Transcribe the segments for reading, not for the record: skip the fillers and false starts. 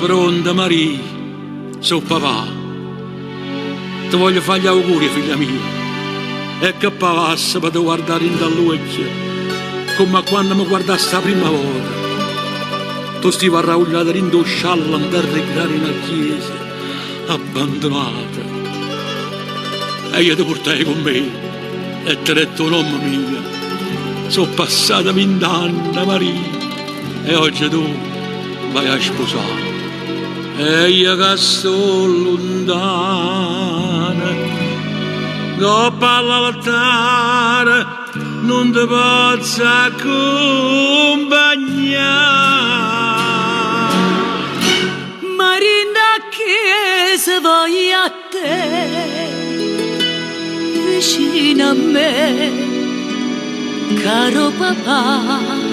pronta, Maria, sono papà. Ti voglio fare gli auguri, figlia mia. E che passa per guardare in dall'occhio, come quando mi guardassi la prima volta. Tu stivi arraugliata in tuo sciallo andare a recreare in una chiesa, abbandonata. E io ti portai con me e ti ho detto, nonna mia, sono passata 20 anni, Maria, e oggi tu vai a sposare. E io che sto lontana, dopo all'altare non ti posso accompagnare. Marinda che se vai a te, vicino a me, caro papà.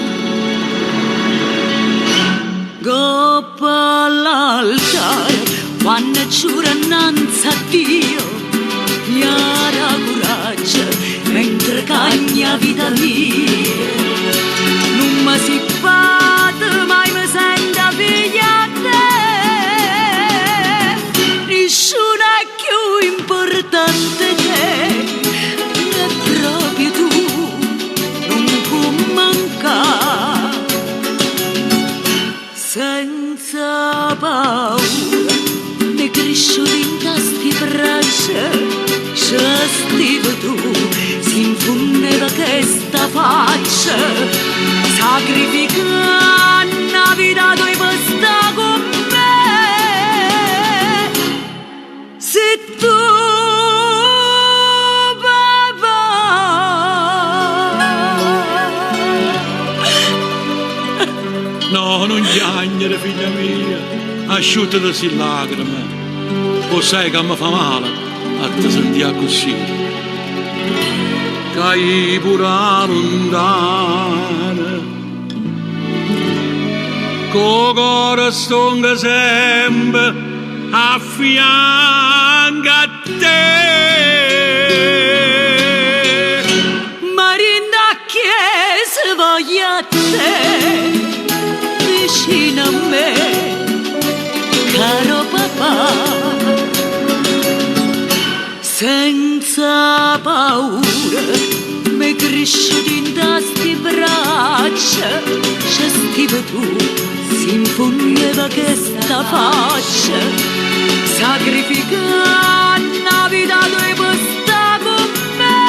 Goppa all'altare, quando giura innanzi a Dio, mi ha coraggio, mentre cagna vita mia. Non mi si batte, mai mi sento figlia a te. Nessuno è più importante che è proprio tu, non può mancare. Senza paura, mi crescio dentro sti braccia, c'è stivo tu, si infondeva questa faccia, sacrificando la vita tua per stare con me. Se tu, papà, no, non piangere, figlia mia, asciuttati si lacrime. O sai che mi fa male a te sentire così. Cai pure lontana, con cuore stonga sempre a fianco a te. Marinda che se voglia a te, vicino a me, caro papà. Senza paura, mi cresci dentro sti braccia, c'è stivo tu, si infondeva questa faccia, sacrificando la vita tua per stare con me.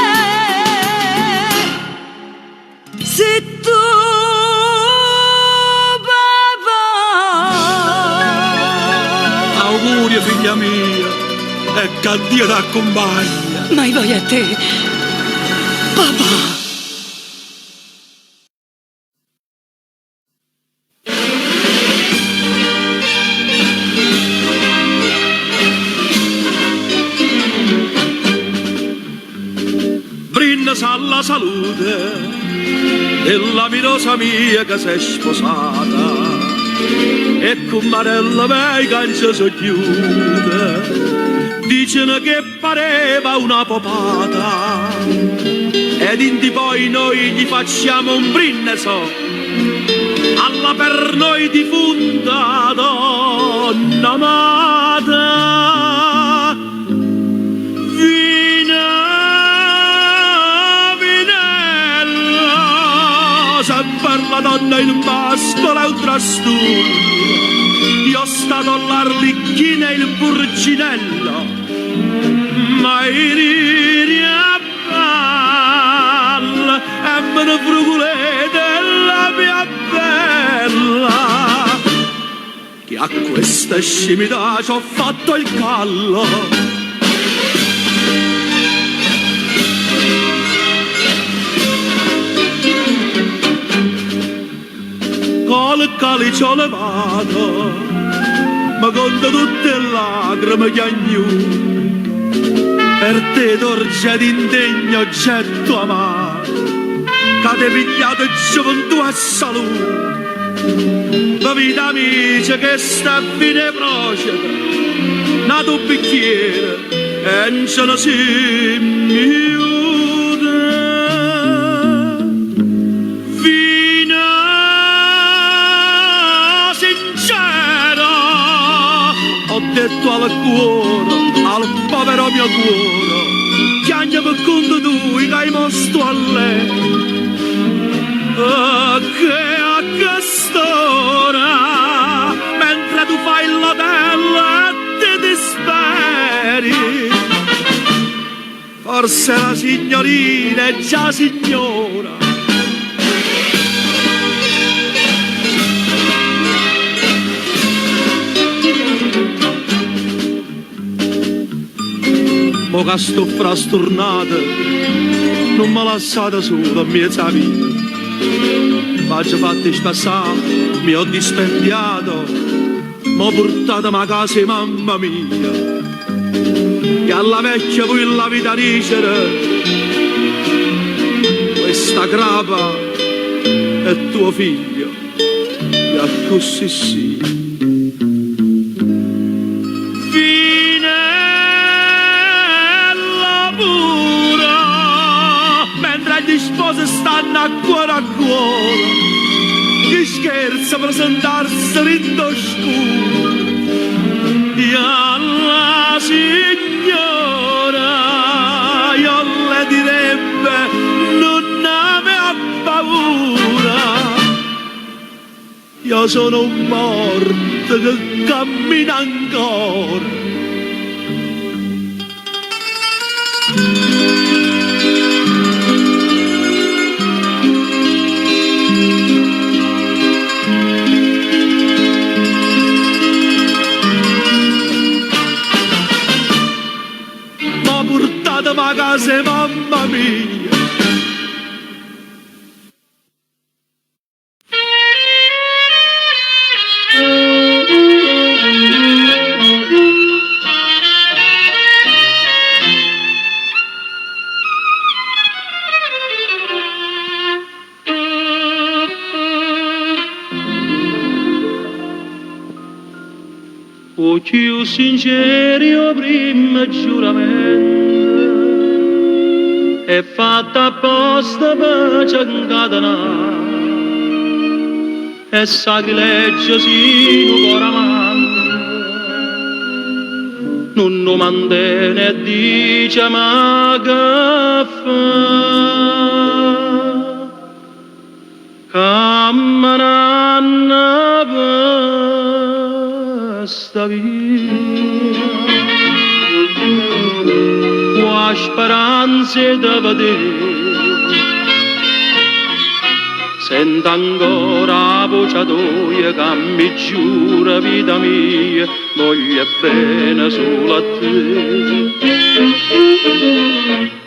Se tu, papà, Auguri, figlia mia, e che Dio ti accompagna. mai voglio a te, papà. Brinda alla salute della minosa mia che si è sposata e con Marella vai cancia si chiude. Dicono che pareva una popata ed indi poi noi gli facciamo un brindisi alla per noi defunta donna amata. Vinella, sempre la donna in basto l'altra stulla. Io stato all'Arlecchina e il Purcinello, ma i riri a palla e me ne frugole della mia bella, che a questa scimità ci ho fatto il callo. Col calice ho levato, ma conto tutte le lacrime che agnu, per te torce d'indegno oggetto amaro, che ti pigliato gioventù a salute. La vita amica che sta a fine proceda, nato un bicchiere e non ce ne si miude. Fino sincera getto al cuore, al povero mio cuore, chiagna per conto tu, che hai mosto a lei. Che a quest'ora, mentre tu fai la bella e ti disperi, forse la signorina è già signora. Mo che sto frastornata, non mi lasciate sola a mezza vita. Faccio fatti spassare, mi ho dispendiato, m'ho portato a casa di mamma mia. E alla vecchia poi la vita dicere, questa grapa è tuo figlio, e così sì. Gli sposi stanno a cuore, chi scherza presentarsi ritto scuro. E alla signora io le direbbe non ne ha paura, io sono un morto che cammina ancora. Ma casa mamma mia. Occhi sinceri o prima giuramento è fatta apposta per ci incatenare, è sacrilegio sì non coramante, non lo mantiene e dice ma che fa, camminando per sta vita. Qua speranze da vedere, sento ancora la voce tua che mi giura vita mia, voglio bene solo a te.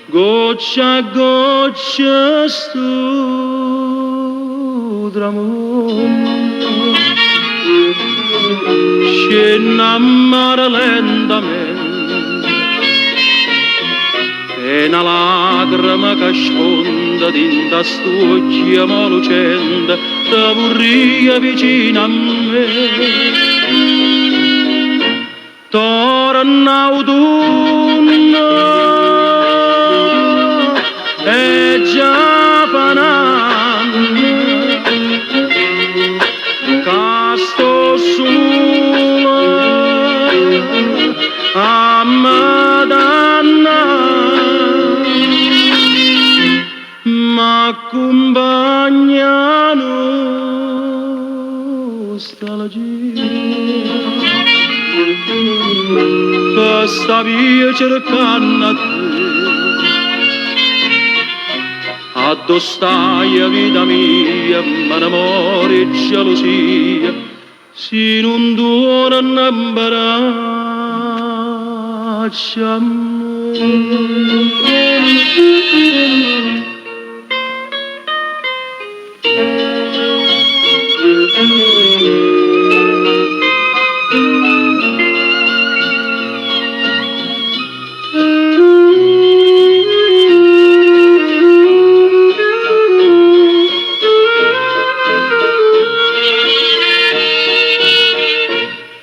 Goccia a goccia sto tramonto scende a mare lentamente, e una lacrima che sfonda dinta st'occhio lucente te vorria vicino a me. Torna autunno e già fananno che sto solo a Madonna, ma accompagnano sta la gira per sta via cercando a te. Addo stai vita mia, ma l'amore e gelosia si non durano a braccia a me.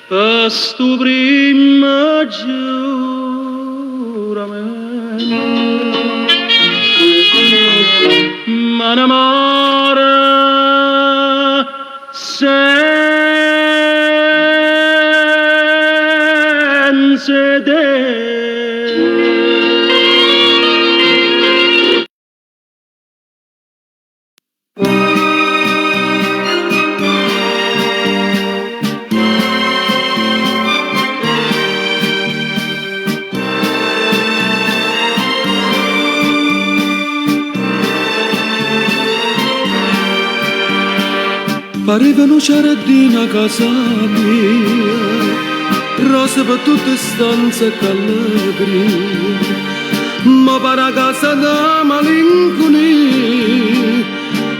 Questo primo giuramento ma l'amore sede. Parevano giardini a casa mia, rose per tutte stanze calabrie, ma per a casa da malinconia,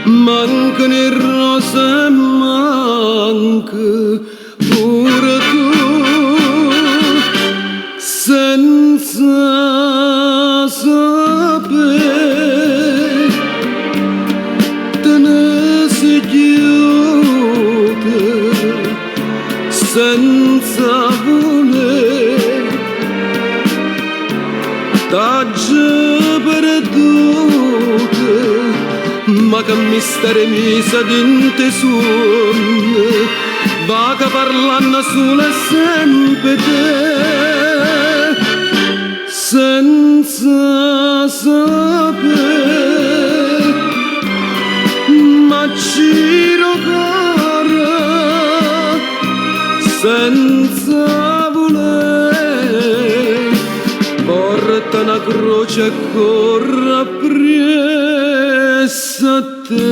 mancano le rose e manca pure tu, senza sapere, te ne sei senza voler, t'ha già perduto, ma che mistero mi sa dinte suon, va che parlando solo e sempre te, senza sapere, ma giro senza voler, porta una croce e corre appresso a te.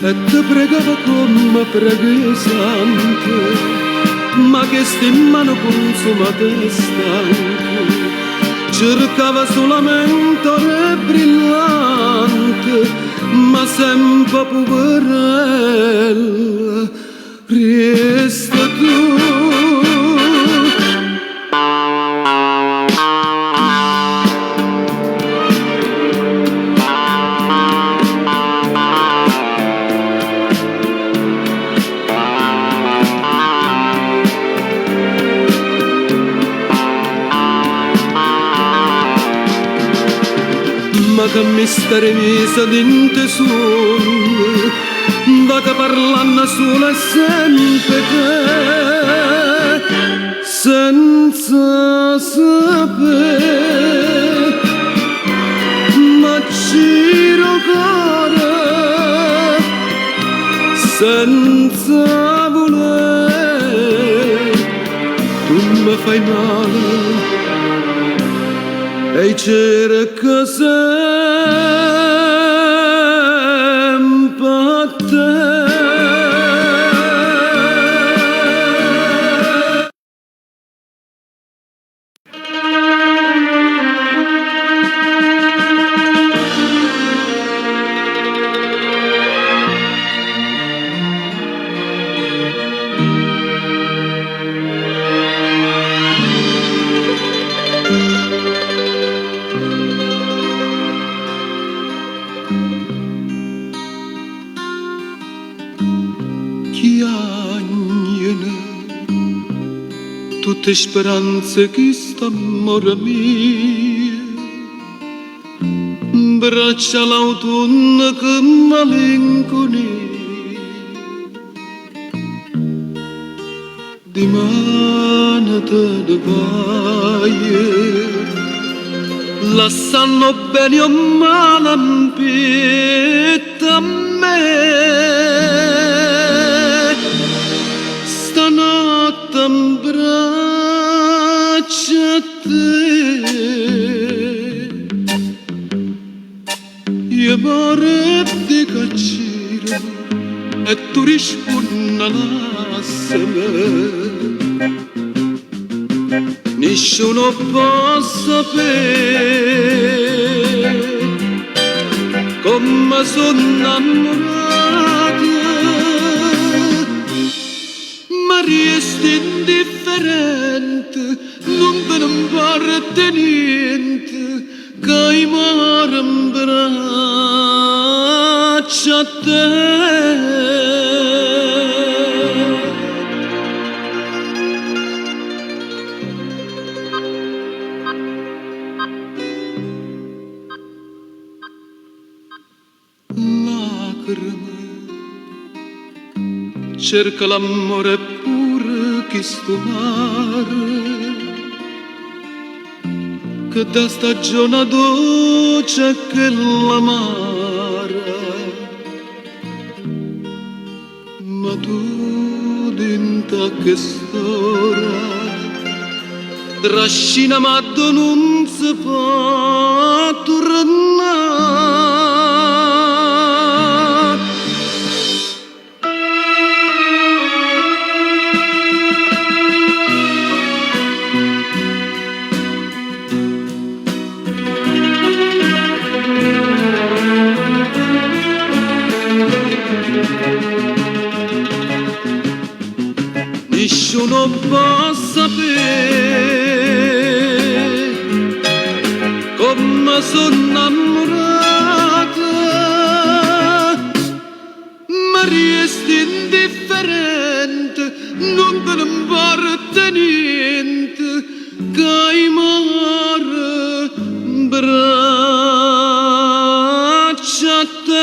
E te pregava come preghiesante, ma che sti in mano consumate e stanche, cercava solamente ore brillante, ma sempre poverella, resta tu. Ma che mistero mi sa dinte suon, va che parlando solo e sempre te, senza sapere, ma giro cuore, senza voler, tu mi fai male e cerca sempre a te. Tutte speranze che sta amore mio, braccia l'autunno che malinconia, di mano te ne vai, lasciando bene o male a me. Stanotte in braccia a te, io amore di cacciro e tu rispondi lassame. Nessuno può sapere come sono innamorato, ma resti indifferente, non te ne importa niente, che i mare in braccia a te. cerca l'amore pur chi sto mare, che da stagione dolce che l'amara, ma tu dinta che storia trascina ma non si può tornare. Nessuno può sapere come sono innamorata, ma resti indifferente, non te ne importa niente, che i mare braccia a te.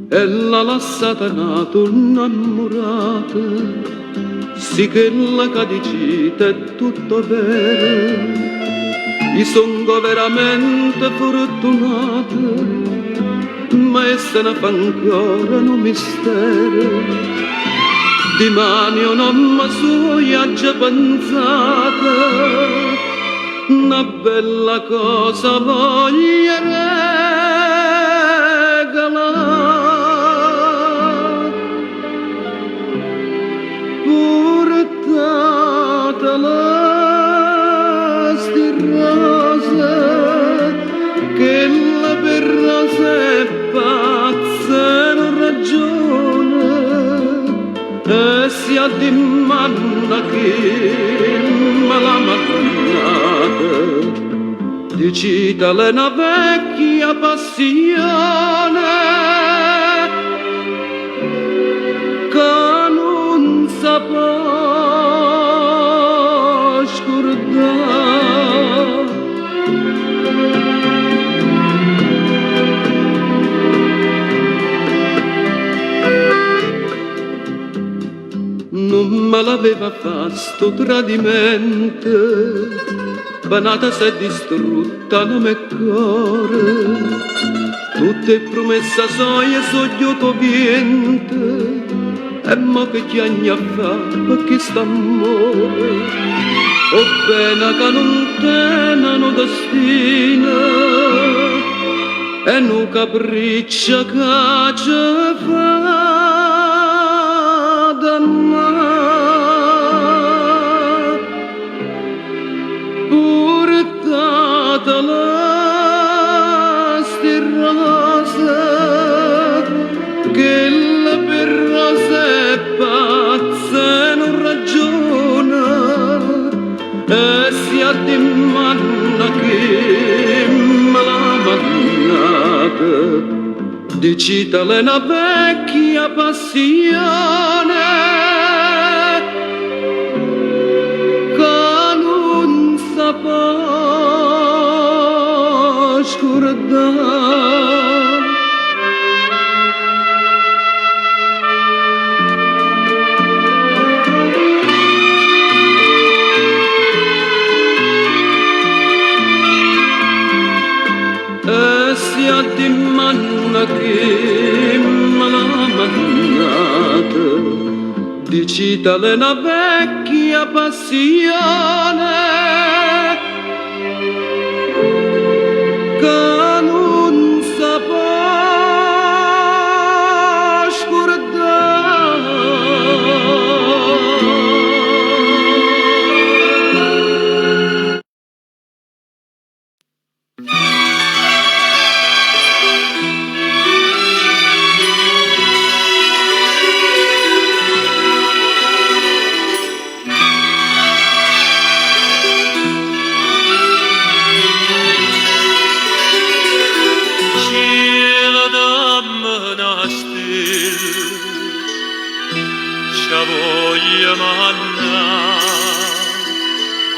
Ella l'ha satanato innamorata, sì che la cadicita è tutto vero. Io sono veramente fortunato, ma essa ne fa ancora un mistero. Di mani non mi sono già pensata, una bella cosa voglio regalare. Portatela sti rose, che la per rose è pazza non ragione, e si addimanna che me l'ha mannata, dicitale una vecchia passione, che non saprà scordare. Non me l'aveva fatto sto tradimento, banata si è distrutta non me cuore, tutte promesse soie sogliuto viente, e mo che chiagna fa perché st'amore, o pena che non tenano destino, e non capriccia che ci fa dannare. Portatela sti rose, che la per rose è pazza e non ragiona, e si addimanna che me l'ha mannata, dicitale una vecchia passione, che non saprà scordare. Si addimanna che me l'ha mannata, dicitale una vecchia passione, che non saprà scordare.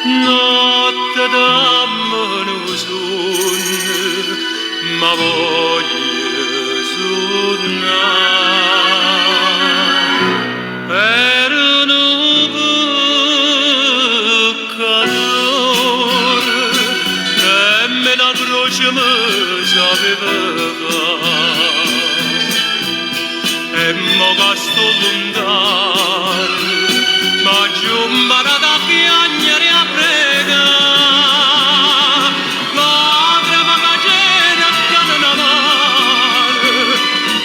notte d'amore sun, ma voglio suonare. Erano peccatore e me la croce mi sapeva e mo che sto lontano ma giumbara da piangere a pregare lacrima che c'era che non amare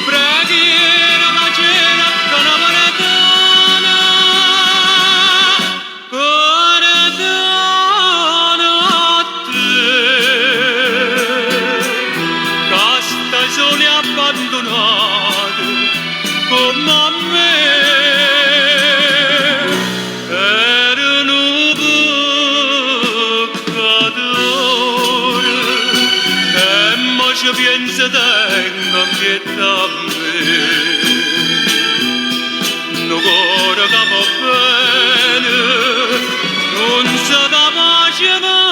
preghiera che c'era che non perdona a te che stai soli abbandonato come a me erano peccatori e mo ci pensa tengo pietà a me no cuore che va bene non sa da pace ma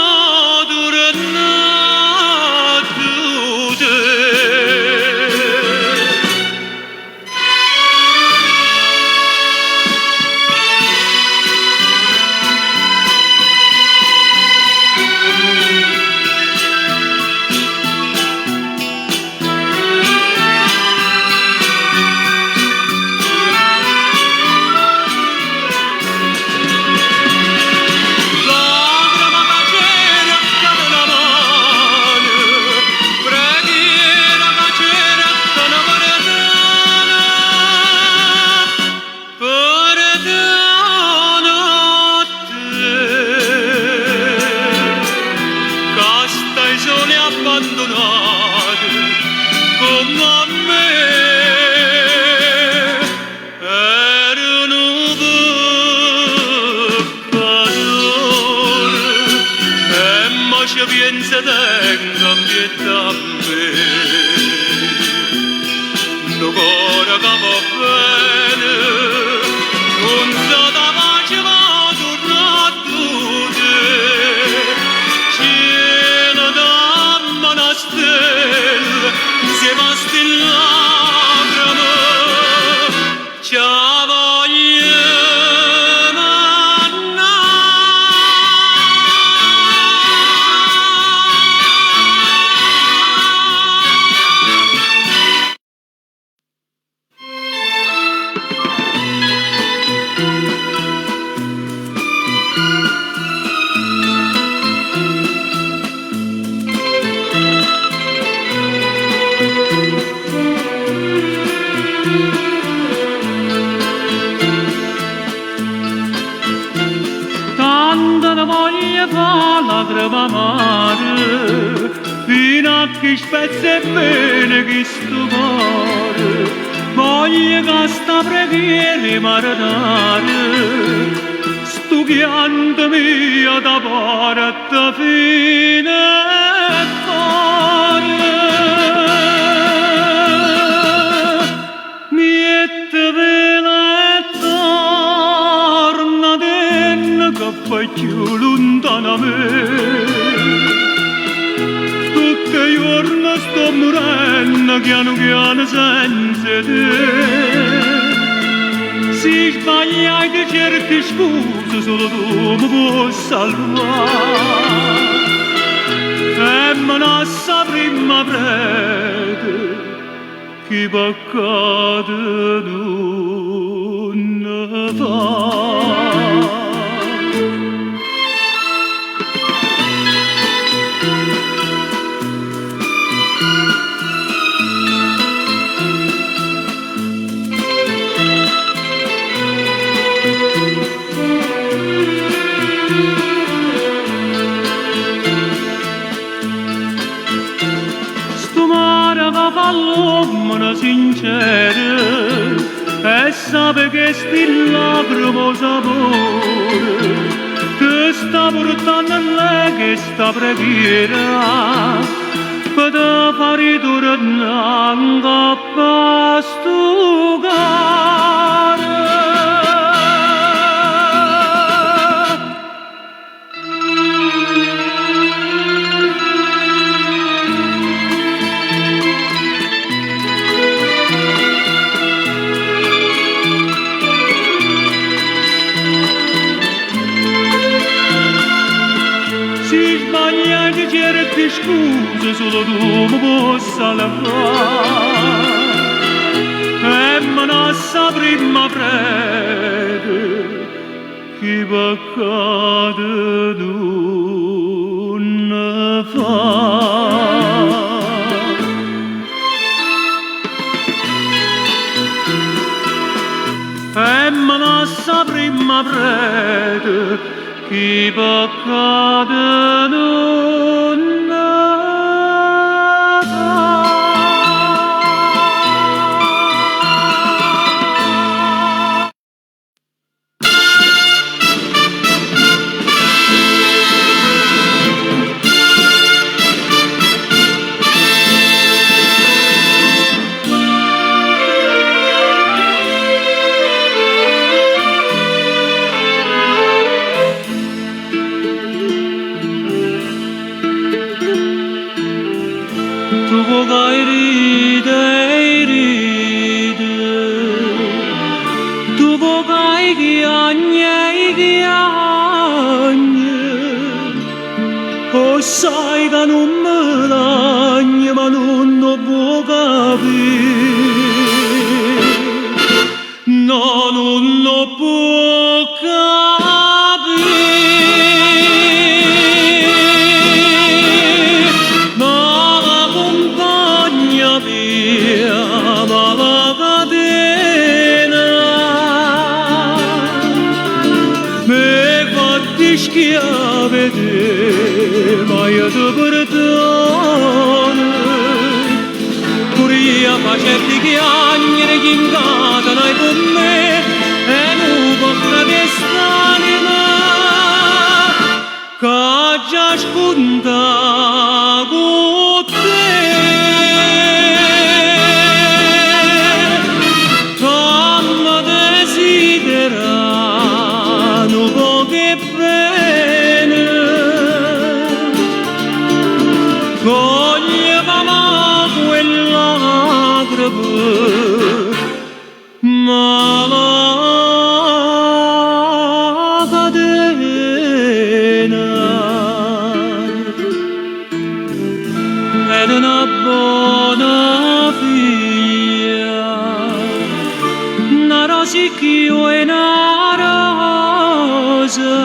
piensa tenga pietà a me no cuore che va bene non sa da pace ma torna a tutte cielo da monastero insieme a stillagrame ciao voglio lacrima amare fino a che spezza e bene che sto cuore voglio che sta preghiera marinare sto pianto mio da parte fine e cuore miette vela e torna dentro che poi più lontano a me tutti i giorni sto morendo piano piano senza te se sbagliai di certi scuse solo tu mi puoi salvare e me ne sa prima prete che peccato non fa. L'uomo sincero e sape che sti lacrimo sapore che sta portando a lei che sta preghiera per te fare tornare a pastucare niente certe scuse solo tu mi possa lavare e me non sapremmo prete che peccato non fa. E me non sapremmo prete che peccato non sai che non me l'agni ma non lo può capire, no, non lo può capire, ma la compagna mia, ma la catena mi fa schiavere. Ma io ti perdono, pure io facetti chiagnere che incatano con me e non posso che st'anima che già spunta con te. Come desiderano poche bene coglie mamma quell'agrave ma la catena ed una buona figlia una rosicchio e una rosa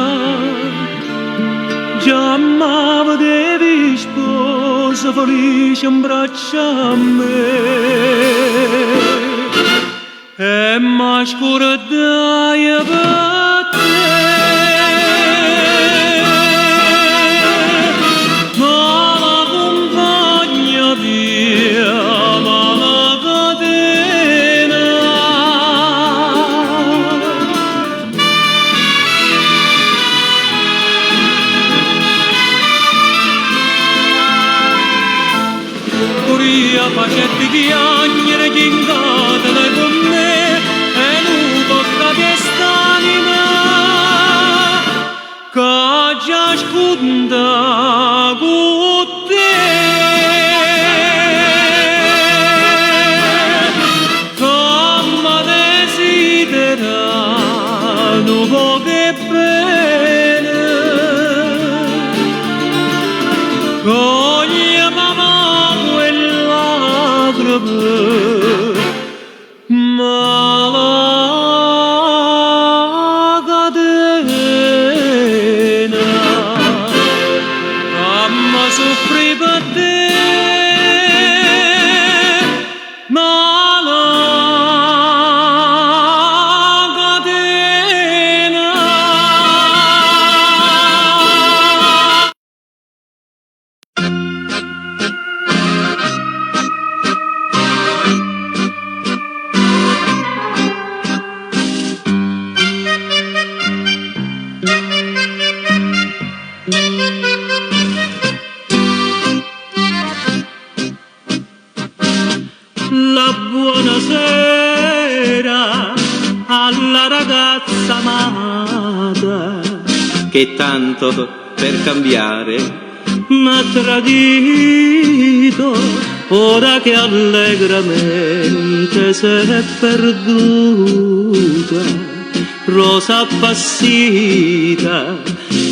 già m'avevi sposa felice in braccio a me e mi scordai per te ma la compagna via ma la catena facetti chiagnere che incatano con me e non tocca che st'anima che già spunta con te come desiderano poche bene coglie mamma ma la catena amma soffri per te ma la catena la buonasera alla ragazza amata che tanto per cambiare m'ha tradito ora che allegramente s'è perduta rosa appassita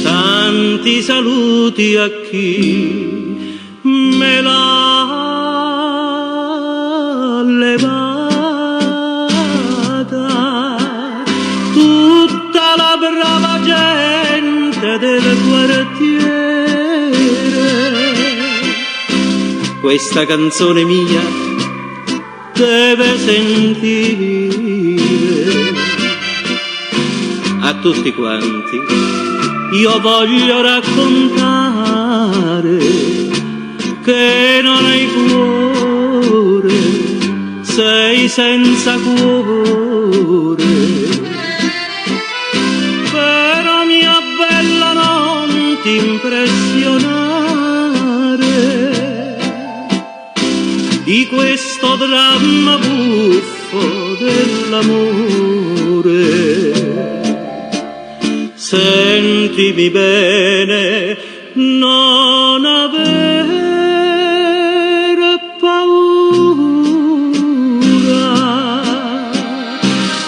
tanti saluti a chi me l'ha levata, tutta la brava gente del quartiere. Questa canzone mia deve sentire. A tutti quanti io voglio raccontare che non hai cuore, sei senza cuore. Però mia bella non ti impressionare di questo dramma buffo dell'amore. Sentimi bene, non avere paura,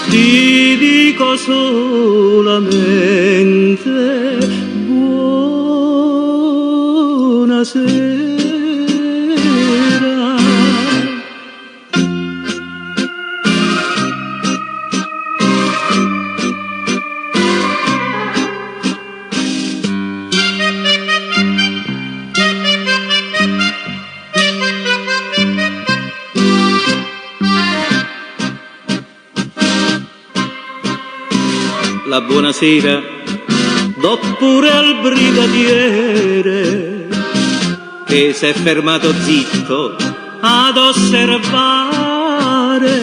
ti dico solamente buonasera. La buonasera do pure al brigadiere che s'è fermato zitto ad osservare,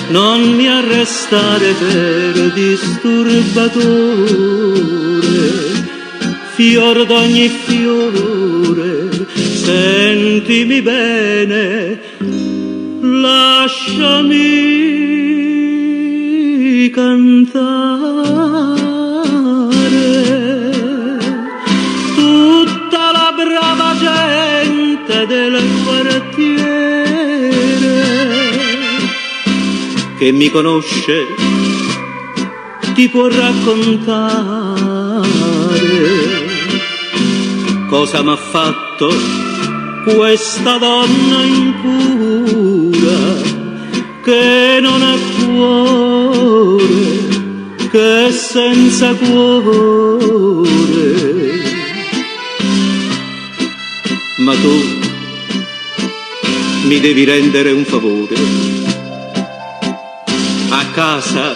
non mi arrestare per disturbatore, fior d'ogni fiore. Sentimi bene, lasciami cantare, tutta la brava gente del quartiere che mi conosce ti può raccontare cosa m'ha fatto questa donna impura che non ha cuore, che è senza cuore. Ma tu mi devi rendere un favore. A casa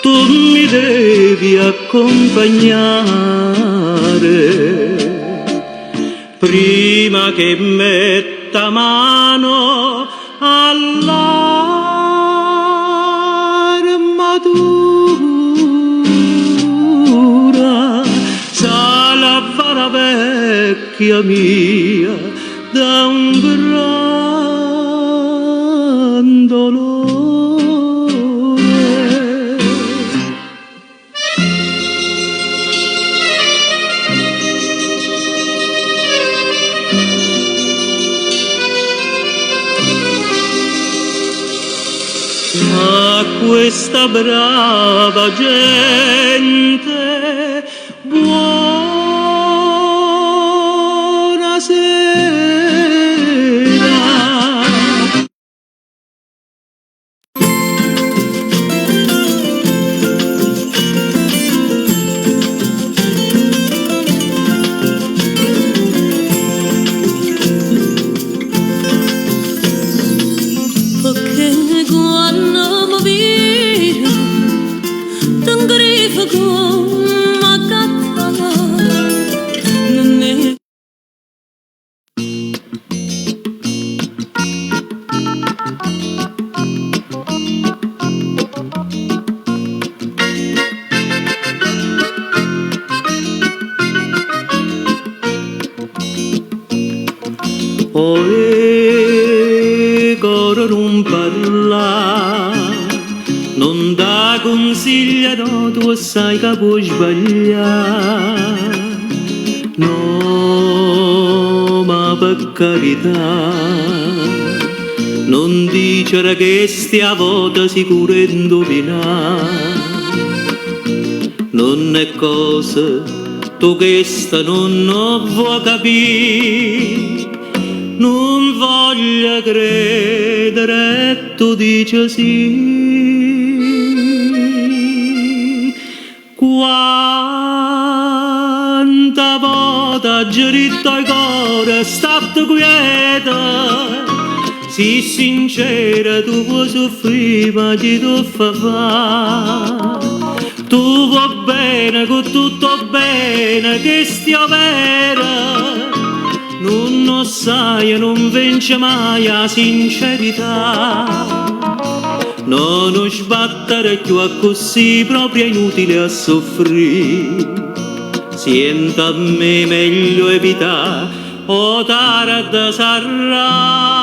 tu mi devi accompagnare prima che metta mano all'armatura. Sa la vara vecchia mia da un gran dolore. A questa brava gente buonasera. Perché quando mi vedo tan grifo come gatta non è. Oe, coro non parla, non dà consiglio, tu sai che puoi sbagliare. No, ma per carità, non dicere che stia volta sicuro indovinare. Non è cosa tu questo non vuoi capire, non voglio credere, tu dici sì. Quanta volta giritto il cuore, stato quieto, si sincera tu puoi soffrire ma chi tu fa fare. Tu vuoi bene con tutto bene che stia vera, non lo sai, non vince mai la sincerità. Non sbattere più a così, proprio è inutile a soffrire. Senta a me meglio evitare, o tarda sarà.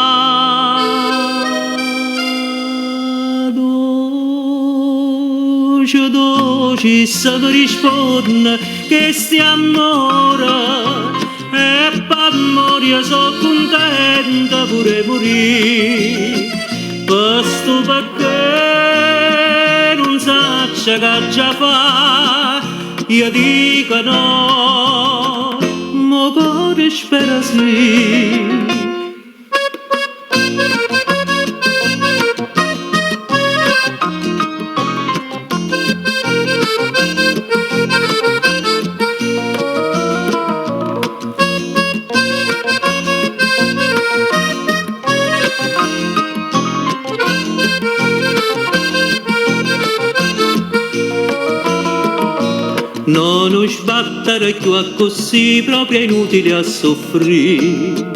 Dolce, se mi risponde che stiamo ora, e per morire sono contenta pure morire. Questo perché non saccia che già fa, io dico no, ma cuore spera sì. Non sbattere più a così, proprio è inutile a soffrire.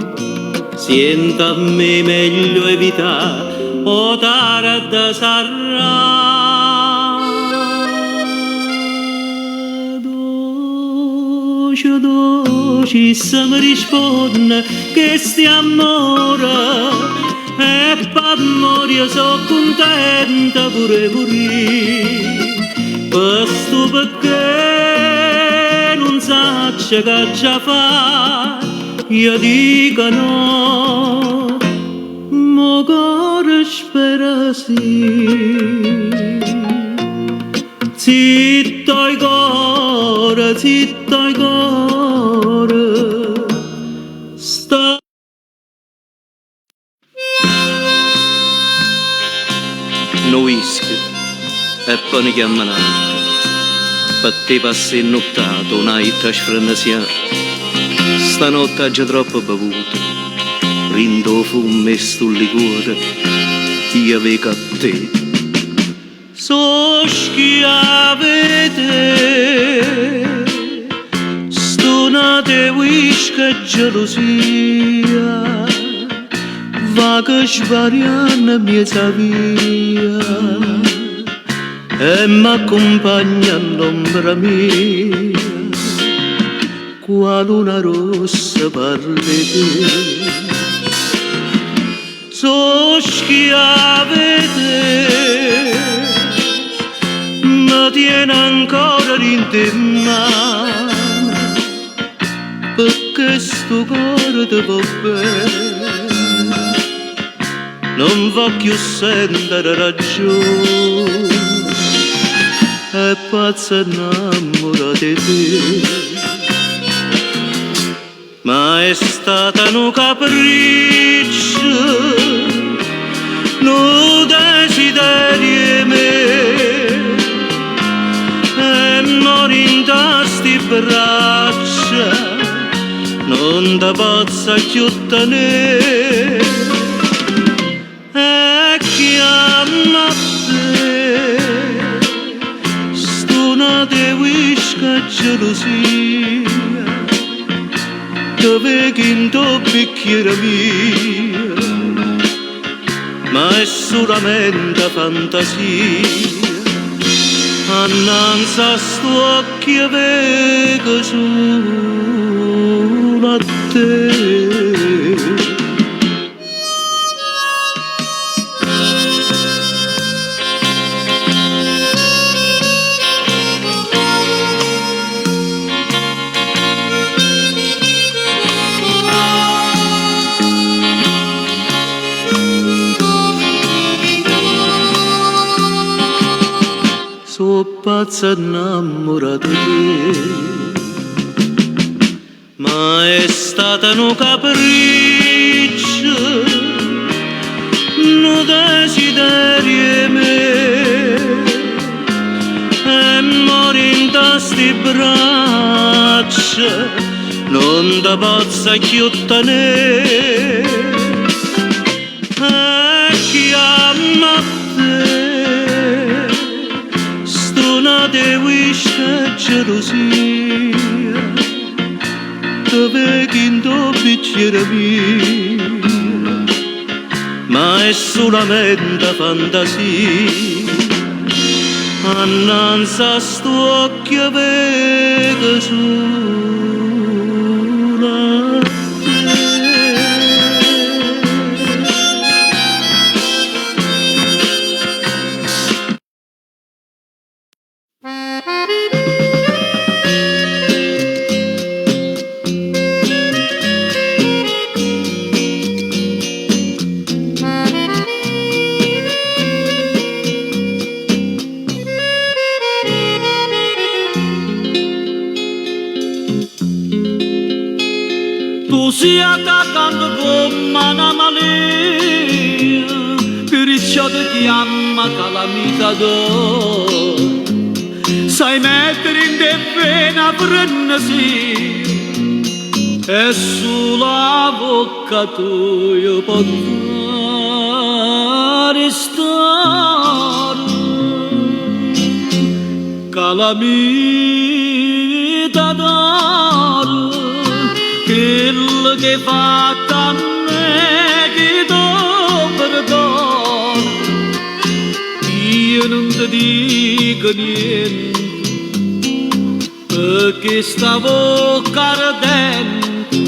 Senta a me meglio evitare, o tarda sarà. Dolce, dolce, se mi risponde che stiamo ora, e per morire sono contenta pure morire. Questo perché non saccia che già fa, io dico no, ma cuore spera sì. Zitto il cuore, sta. No whisky e poi ne chiamano altro, per te passi innottato, una itta sfrenasia. Stanotte ha già troppo bevuto, rindo fumo e sto liquore, io vedo a te. So schiavete, stonate whisky e gelosia, va che svariano mia via. E m'accompagna all'ombra mia, qua luna rossa parli te. So schiavete, mi tiene ancora in te mano, perché sto cuore ti va bene, non voglio sentire ragione. E pazza innamora di te, ma è stata un capriccio, un desiderio me, e mori in tasti braccia, non da pazza più tenere, e chiama de whisky e gelosia, dove in tuo bicchiere mia, ma è solamente fantasia. Annanzi a sto occhio vedo solo a te. So pazza innamorata di te, ma è stata un capriccio, un desiderio mio, e mori in sti braccia, non da pozza chiuttanere, e chiama te, stonate wisce gelosia, dove quinto bicchiere mio, ma è solamente fantasia, annanzi a sto occhio vedo sola te. Tu si attaccando come una malia, perciò ti chiama calamita d'oro. Sai mettere in te pena frenesi, e sulla bocca tua può restare calamita d'oro. Quello che fa a me che do perdono, io non ti dico niente, perché sta bocca ardente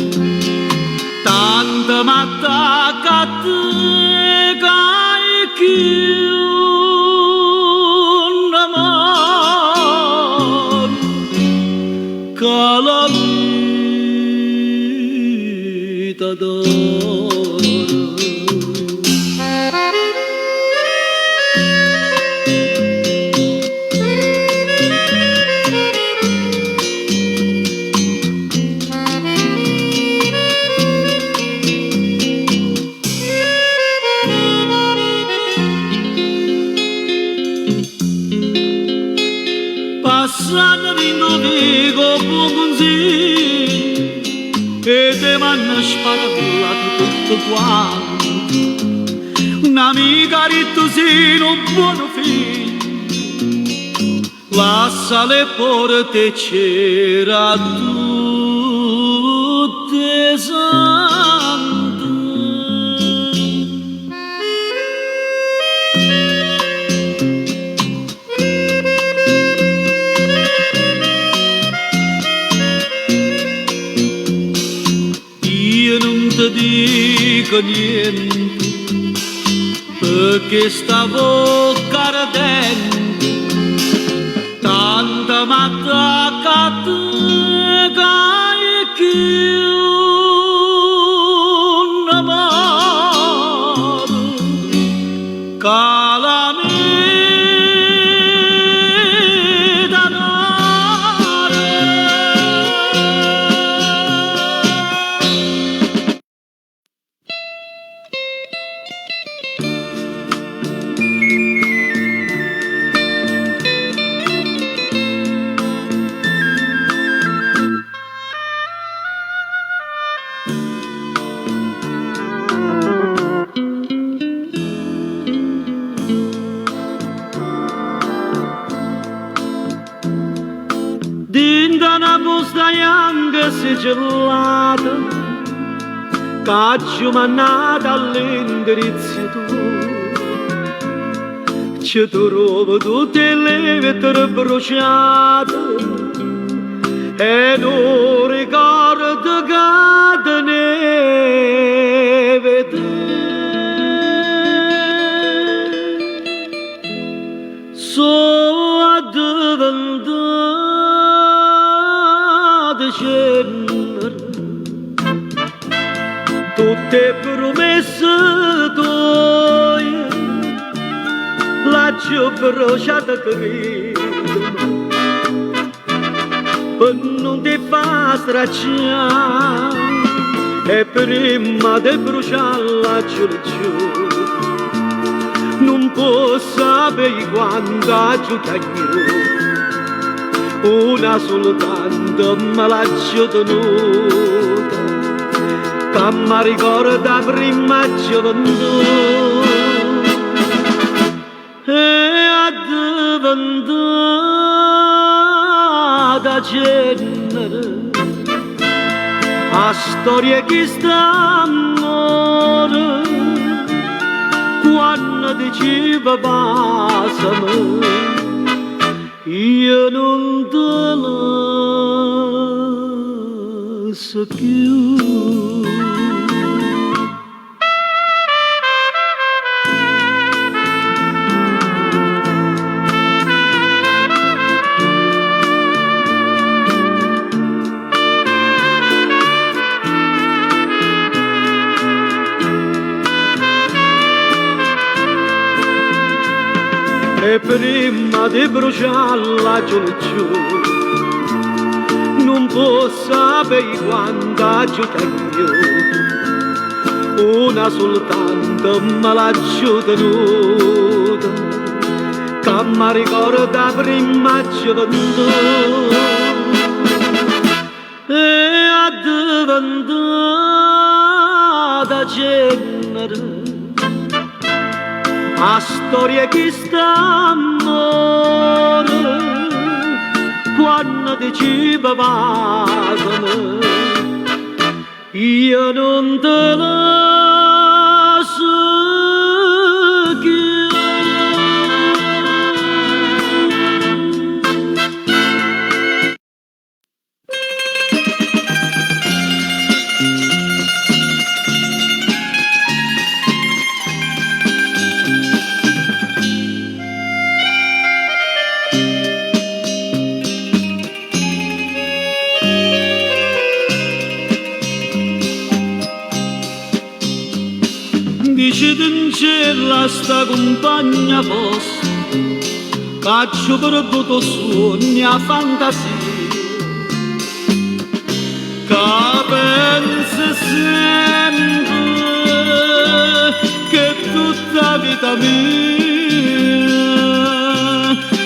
tanto m'attacca a te che un amore calamita d'oro. Passando rinnovico buonzino e te m'hanno sparato tutto quanto. Un'amica ritusino, un buono figlio, lascia le porte c'era tutte sante. Io non ti dico niente, perché sta bocca ardente tanto m'attacca a te che un amore calamita d'oro. Dinda una busta bianca sigillata, caccio mannata all'indirizzo tuo. Ci trovo tutte le vetture bruciate e non ricordo che te ne vede. So addiventata cenere tutte promesse tue, l'ho bruciata credo per non ti fa stracciare e prima di bruciarla giù non posso sapere quanto aiuto una soltanto me l'ha tenuta che mi ricorda prima gioventù e è diventata genere a storia che sta amore quando diceva passami io non te la so più. E prima di bruciarla giù non posso sapere quanto aiuta io una soltanto me l'ha tenuta che mi ricorda prima gioventù e è diventata genere a storia che sta amore quando diceva passami io non te la so più. Dice in cielo sta compagna vostra faccio perduto sogni a fantasia che pensa sempre che tutta vita mia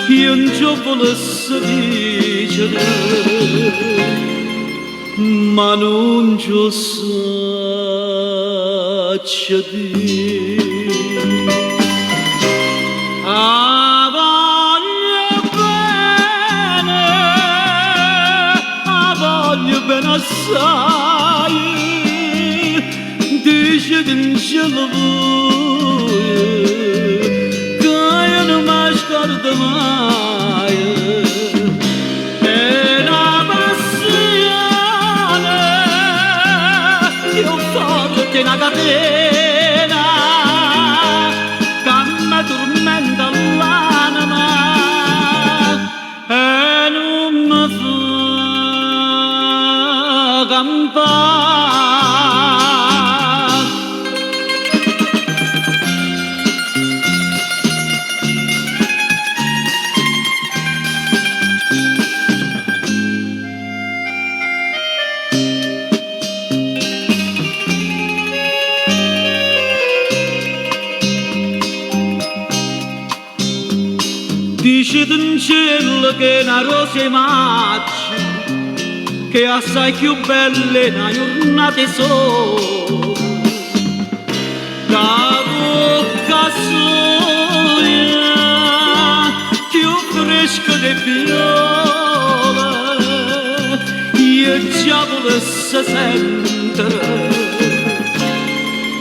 io non ci volessi dicere ma non ci saccia dire a voglio bene assai dice in cielo che io non mi scordo mai è una passione io forte una catena che mi tormenta l'anima e non mi fa campare. Dice in cielo che una rosa è maggio che è assai più bella una giornata sola la bocca sua più fresca di viola io già volessi sentire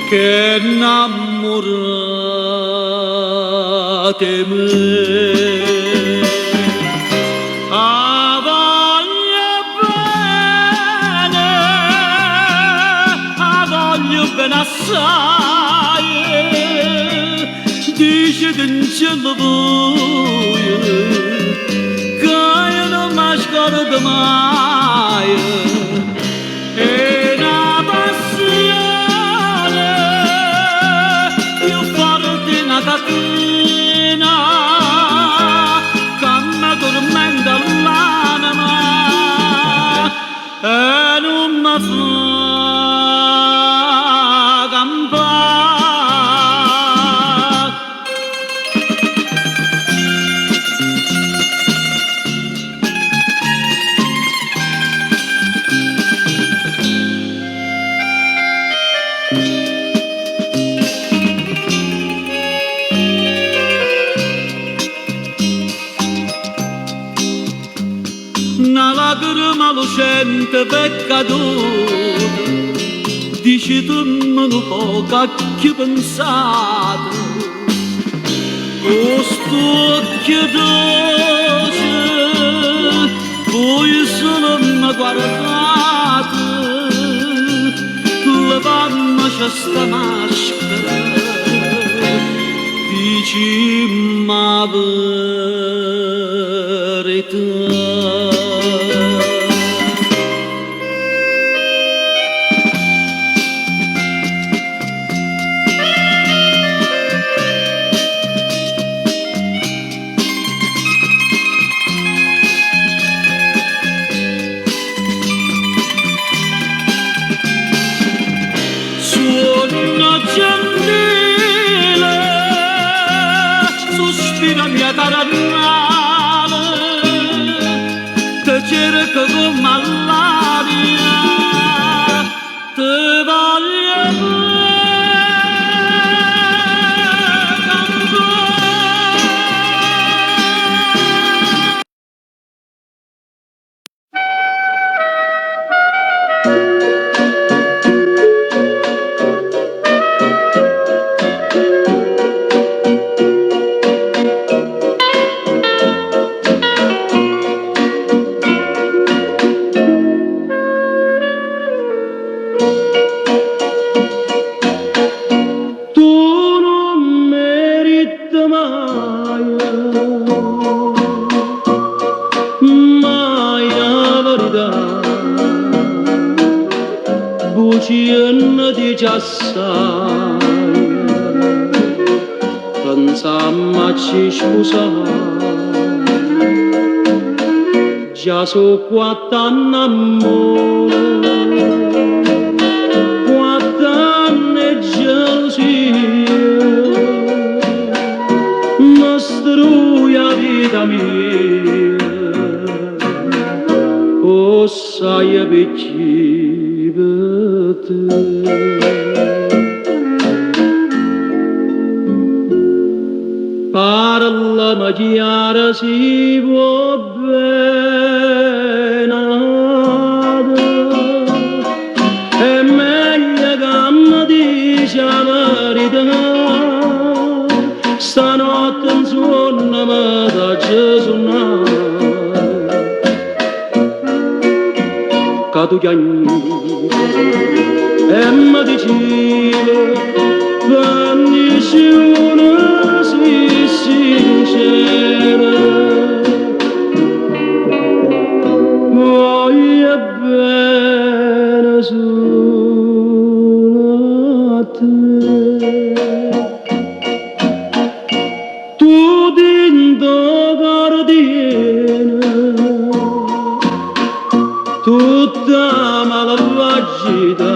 che innamorate me. Assai dice in cielo buio che io non mi scordo mai è una passione più forte una catena che mi tormenta l'anima innocente peccato, dici tu non lo puoi che pensato, questo occhio dolce, poi solo mi guardate, levandoci questa maschera, dici ma verità. Suona gentile, sospira mia taranale, te cerco come l'aria, te voglio bucina di assai, pensammo ci scusare, già so 4 anni amore, 4 anni gelosia, mi strui la vita mia, o sai perché per te. Parlami chiara si può bene, è meglio che mi dici la verità, stanotte in sonno mi dà suonare, che tu chiami e mi dicevo vennisci una sì sincera, voglio bene solo a te. Tu dentro guardiana tutta malvagità,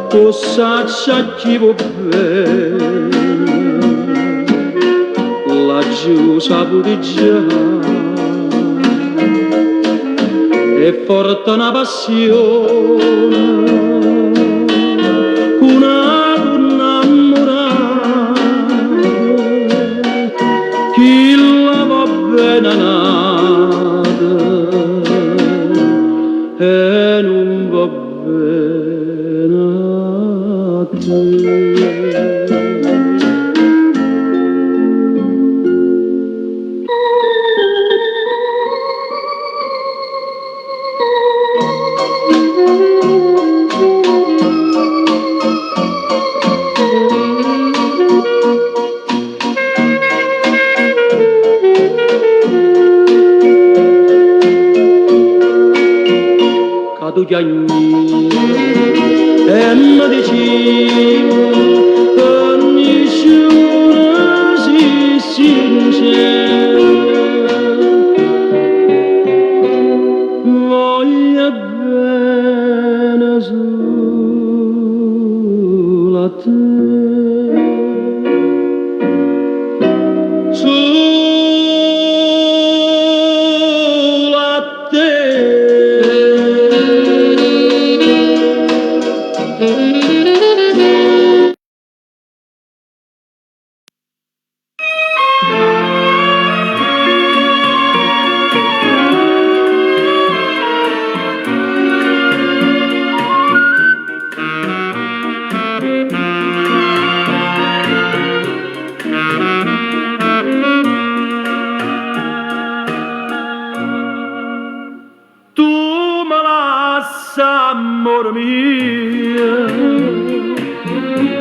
cosa ci può bene, laggiù saputi già, è forte una passione, una innamorata, chi la va bene nata e non va bene a te. Tu chiami e mi dicevo ogni una si sincera, voglio bene solo a te. passa amore mio,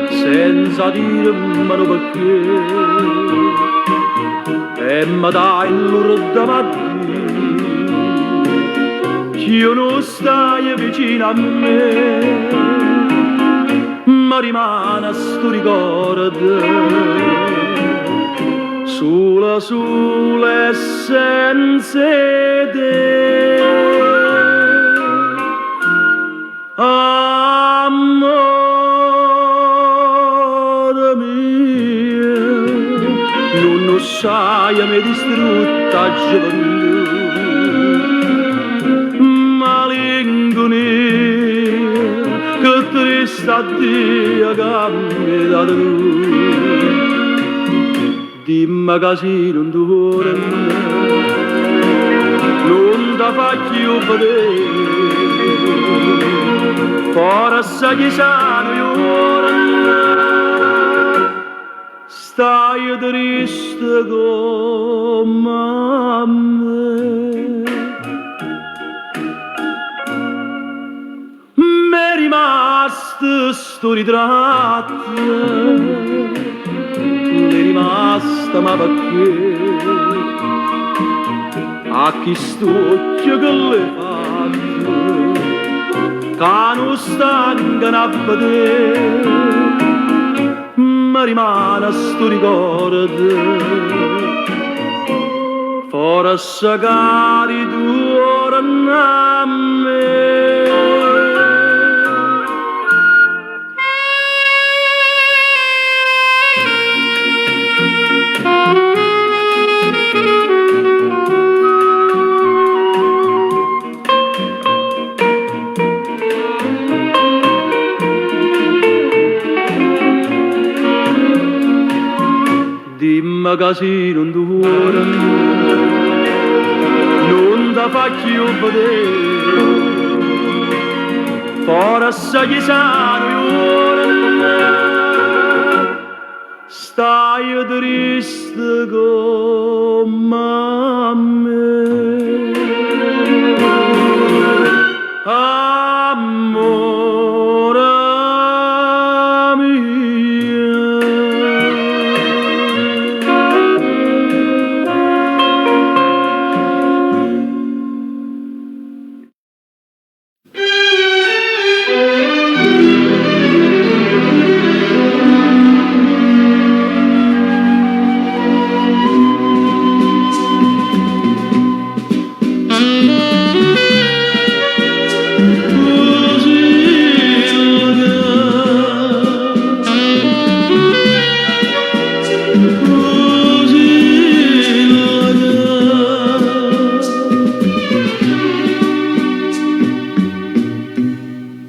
senza dirmelo perché, e mi dai l'urda mattina, che io non stai vicino a me, ma rimane sto ricordo, sulle senza te. Amore mio, non sai mi distrutta gioventù, malinconia che triste addio che mi dà tu. Dimmi che se non vuole non ti faccio vedere, forse chi sanno ora stai triste come me. M'è rimasto sto ritratto, l'è rimasta ma perché a chi st'occhio che le fatto che non stancano a vedere, ma rimane sto ricordo, forse cari tu ora a me. Dimmi che se non vuole non ti faccio vedere, forse chi sanno ora stai triste come me. Amore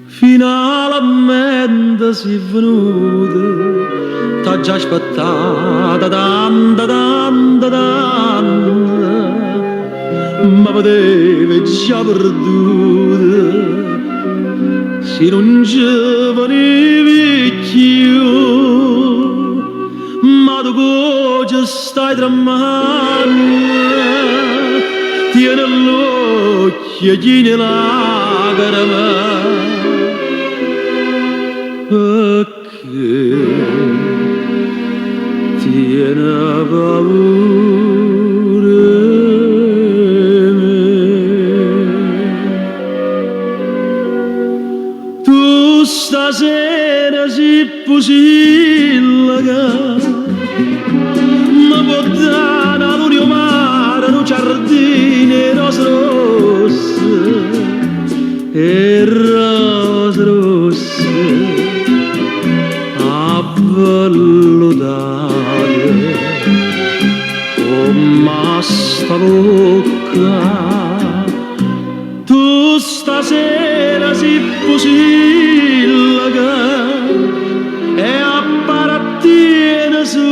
finalmente si è venuta, t'ha già aspettata tanta, ma potevi già perduta, se non ci venivi più, ma tu che stai tremando, tieni l'occhio, tieni lacrime, perché tiene paura me. Tu stasera sei possibile che mi portare all'unico mare, un giardino e rose rosse, e rose rosse avvelludate come sta bocca. Tu stasera sei possibile che e appartiene solo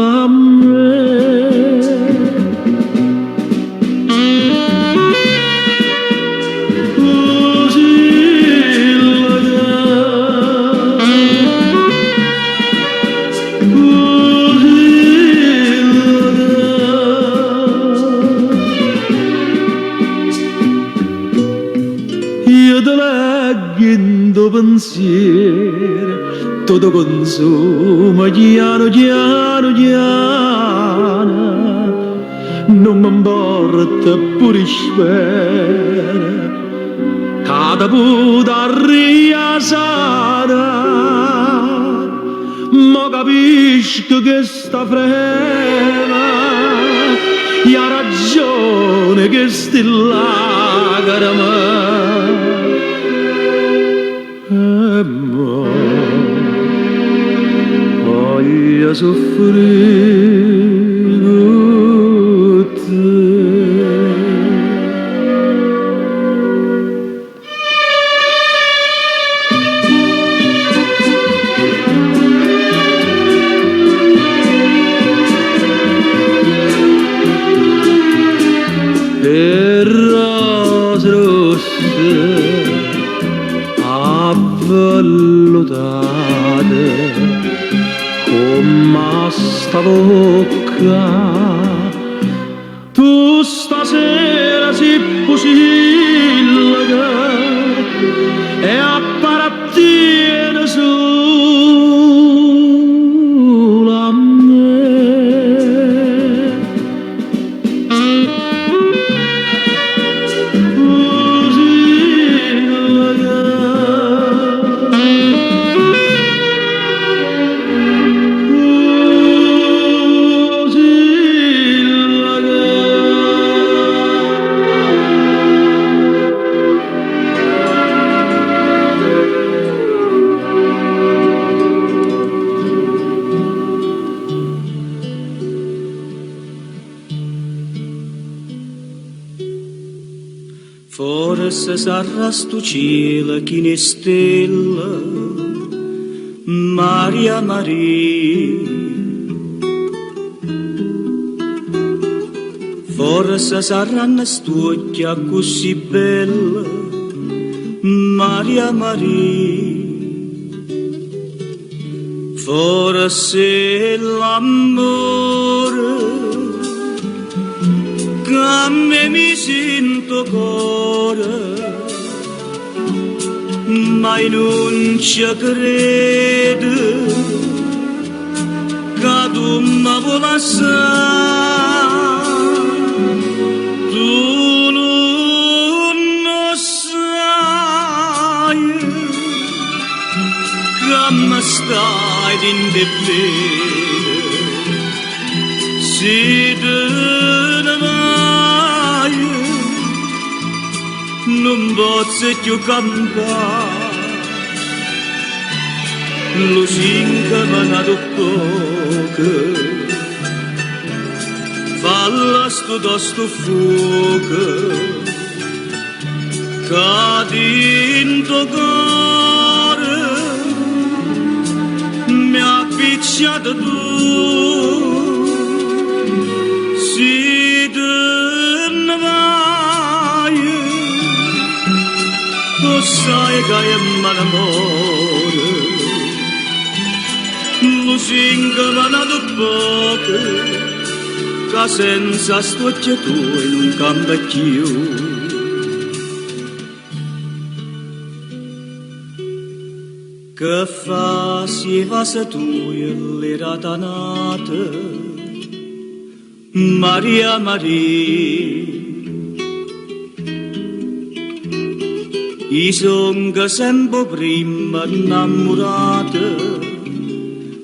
a me. raccogendo pensieri, tutto consuma piano piano piano, non mi importa pure spera, cada puta riasata, ma capisco che sta frema, e ha ragione che sti lacrime. E mo voglio soffrire con te. E rose rosse avvellutate come sta bocca, tu stasera si pusilga e appartiene solo a me. Forse sarà sto cielo chi ne stella, Maria Maria. Forse sarà una stucchia così bella, Maria Maria. Forse l'amore che a me mi sento cuore, ma non ci credo che tu mi vuoi lasciare. Tu non sai che mi stai in te bene, se te ne vai non posso più cantare. Lo singa mi ha poco, falla sto fuoco, che dentro cuore mi ha picciato tu. Si te ne vai, tu sai che è malamore. Lo singa mi ha poco, che senza stuccia tu non cambia più. Che fa si va se tu l'era tanata, Maria Maria. I son che sempre prima innamorata,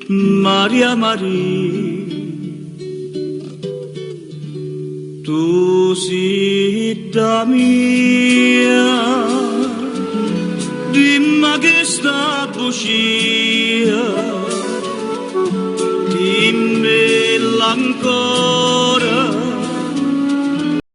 Maria Maria. Tu sei da mia, dimmi che sta bugia, dimmi l'ancora.